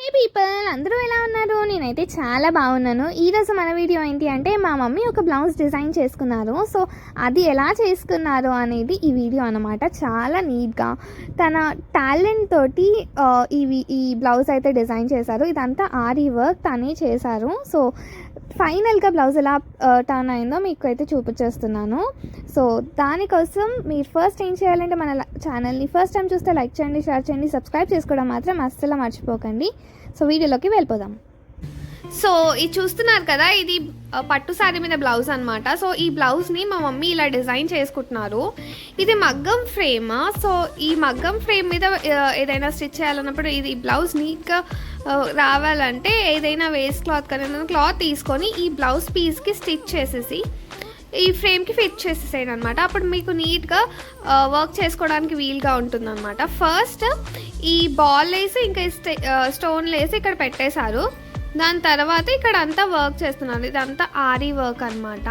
హే people, అందరూ ఎలా ఉన్నారు? నేనైతే చాలా బాగున్నాను. ఈరోజు మన వీడియో ఏంటి అంటే మా మమ్మీ ఒక బ్లౌజ్ డిజైన్ చేసుకున్నారు. సో అది ఎలా చేసుకున్నారు అనేది ఈ వీడియో అనమాట. చాలా నీట్గా తన టాలెంట్ తోటి ఈ బ్లౌజ్ అయితే డిజైన్ చేశారు. ఇదంతా ఆరీ వర్క్ తనే చేశారు. సో ఫైనల్గా బ్లౌజ్ ఎలా టర్న్ అయిందో మీకు అయితే చూపించేస్తున్నాను. సో దానికోసం మీరు ఫస్ట్ ఏం చేయాలంటే మన ఛానల్ని ఫస్ట్ టైం చూస్తే లైక్ చేయండి, షేర్ చేయండి, సబ్స్క్రైబ్ చేసుకోవడం మాత్రం అస్సలు మర్చిపోకండి. సో వీడియోలోకి వెళ్ళిపోదాం. సో ఇది చూస్తున్నారు కదా, ఇది పట్టు శారీ మీద బ్లౌజ్ అనమాట. సో ఈ బ్లౌజ్ని మా మమ్మీ ఇలా డిజైన్ చేసుకుంటున్నారు. ఇది మగ్గం ఫ్రేమ్. సో ఈ మగ్గం ఫ్రేమ్ మీద ఏదైనా స్టిచ్ చేయాలన్నప్పుడు ఇది బ్లౌజ్ నీట్గా రావాలంటే ఏదైనా వేస్ట్ క్లాత్ కానీ క్లాత్ తీసుకొని ఈ బ్లౌజ్ పీస్కి స్టిచ్ చేసేసి ఈ ఫ్రేమ్కి ఫిట్ చేసేసేయండి అనమాట. అప్పుడు మీకు నీట్గా వర్క్ చేసుకోవడానికి వీలుగా ఉంటుందన్నమాట. ఫస్ట్ ఈ బాల్ వేసి ఇంకా స్టోన్లు వేసి ఇక్కడ పెట్టేశారు. దాని తర్వాత ఇక్కడ అంతా వర్క్ చేస్తున్నారు. ఇదంతా ఆరీ వర్క్ అనమాట.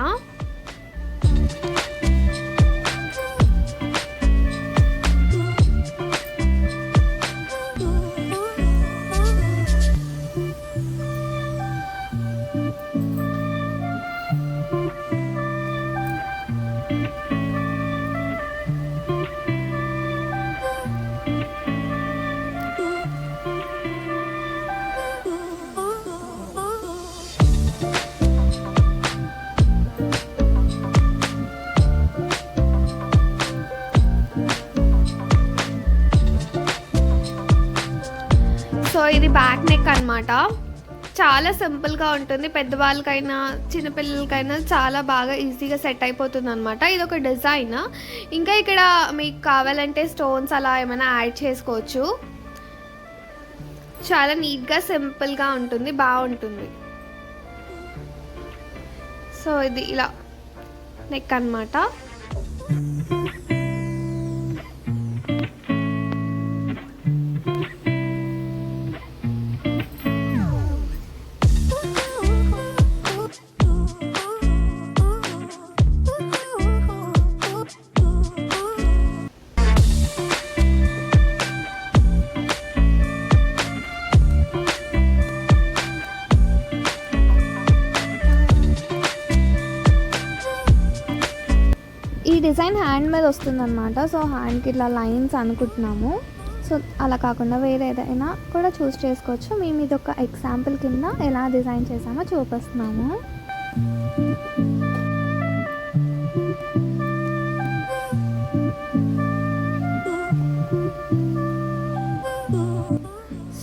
సో ఇది బ్యాక్ నెక్ అనమాట. చాలా సింపుల్గా ఉంటుంది. పెద్దవాళ్ళకైనా చిన్నపిల్లలకైనా చాలా బాగా ఈజీగా సెట్ అయిపోతుంది అనమాట. ఇది ఒక డిజైన్. ఇంకా ఇక్కడ మీకు కావాలంటే స్టోన్స్ అలా ఏమైనా యాడ్ చేసుకోవచ్చు. చాలా నీట్గా సింపుల్గా ఉంటుంది, బాగుంటుంది. సో ఇది ఇలా నెక్ అనమాట. ఈ డిజైన్ హ్యాండ్ మీద వస్తుందన్నమాట. సో హ్యాండ్కి ఇట్లా లైన్స్ అనుకుంటున్నాము. సో అలా కాకుండా వేరే ఏదైనా కూడా చూస్ చేసుకోవచ్చు. మేము ఇది ఒక ఎగ్జాంపుల్ కింద ఎలా డిజైన్ చేసామో చూపిస్తున్నాము.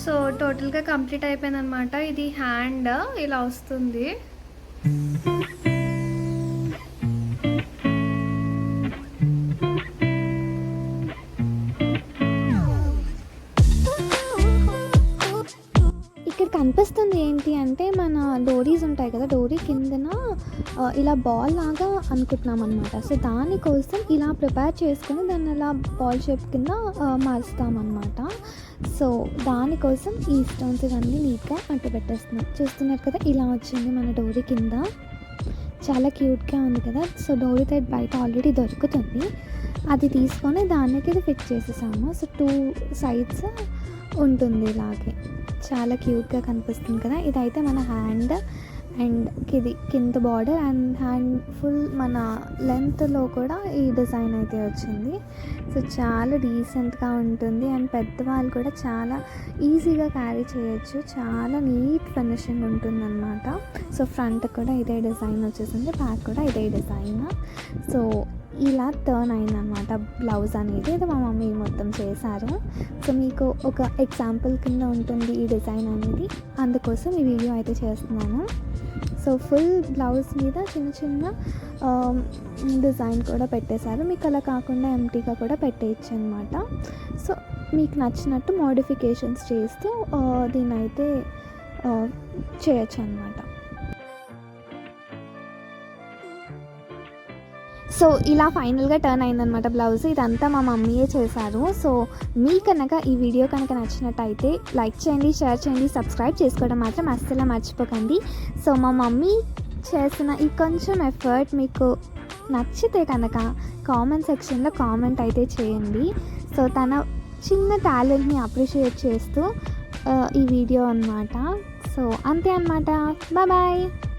సో టోటల్గా కంప్లీట్ అయిపోయిందనమాట. ఇది హ్యాండ్ ఇలా వస్తుంది. ఇక్కడ కనిపిస్తుంది ఏంటి అంటే మన డోరీస్ ఉంటాయి కదా, డోరీ కిందన ఇలా బాల్ లాగా అనుకుంటున్నాం అనమాట. సో దానికోసం ఇలా ప్రిపేర్ చేసుకొని దాన్ని అలా బాల్ షేప్ కింద మారుస్తామన్నమాట. సో దానికోసం ఈ స్టోన్స్ ఇవన్నీ నీట్గా అంటు పెట్టేస్తున్నాం. చూస్తున్నారు కదా, ఇలా వచ్చింది మన డోరీ కింద. చాలా క్యూట్గా ఉంది కదా. సో డోరీ థ్రెడ్ బయట ఆల్రెడీ దొరుకుతుంది. అది తీసుకొని దానికి ఇది ఫిక్స్ చేసేసాము. సో 2 సైడ్స్ ఉంటుంది ఇలాగే. చాలా క్యూట్గా కనిపిస్తుంది కదా. ఇదైతే మన హ్యాండ్ అండ్ ఇది కింద బార్డర్ అండ్ హ్యాండ్ ఫుల్ మన లెంత్లో కూడా ఈ డిజైన్ అయితే వచ్చింది. సో చాలా డీసెంట్గా ఉంటుంది అండ్ పెద్దవాళ్ళు కూడా చాలా ఈజీగా క్యారీ చేయొచ్చు. చాలా నీట్ ఫినిషింగ్ ఉంటుందన్నమాట. సో ఫ్రంట్ కూడా ఇదే డిజైన్ వచ్చేసింది, బ్యాక్ కూడా ఇదే డిజైన్. సో ఇలా టర్న్ అయిందనమాట బ్లౌజ్ అనేది. ఇది మా మమ్మీ మొత్తం చేశారు. సో మీకు ఒక ఎగ్జాంపుల్ కింద ఉంటుంది ఈ డిజైన్ అనేది, అందుకోసం ఈ వీడియో అయితే చేస్తున్నాను. సో ఫుల్ బ్లౌజ్ మీద చిన్న చిన్న డిజైన్ కూడా పెట్టేశారు. మీకు అలా కాకుండా ఎంటీగా కూడా పెట్టేయచ్చు అనమాట. సో మీకు నచ్చినట్టు మోడిఫికేషన్స్ చేస్తూ దీన్ని అయితే చేయొచ్చు అనమాట. సో ఇలా ఫైనల్గా టర్న్ అయిందనమాట బ్లౌజ్. ఇదంతా మా మమ్మీయే చేశారు. సో మీ కనుక ఈ వీడియో కనుక నచ్చినట్టయితే లైక్ చేయండి, షేర్ చేయండి, సబ్స్క్రైబ్ చేసుకోవడం మాత్రం అస్సలు మర్చిపోకండి. సో మా మమ్మీ చేసిన ఈ కొంచెం ఎఫర్ట్ మీకు నచ్చితే కనుక కామెంట్ సెక్షన్లో కామెంట్ అయితే చేయండి. సో తన చిన్న టాలెంట్ని అప్రిషియేట్ చేస్తూ ఈ వీడియో అనమాట. సో అంతే అనమాట. బాయ్.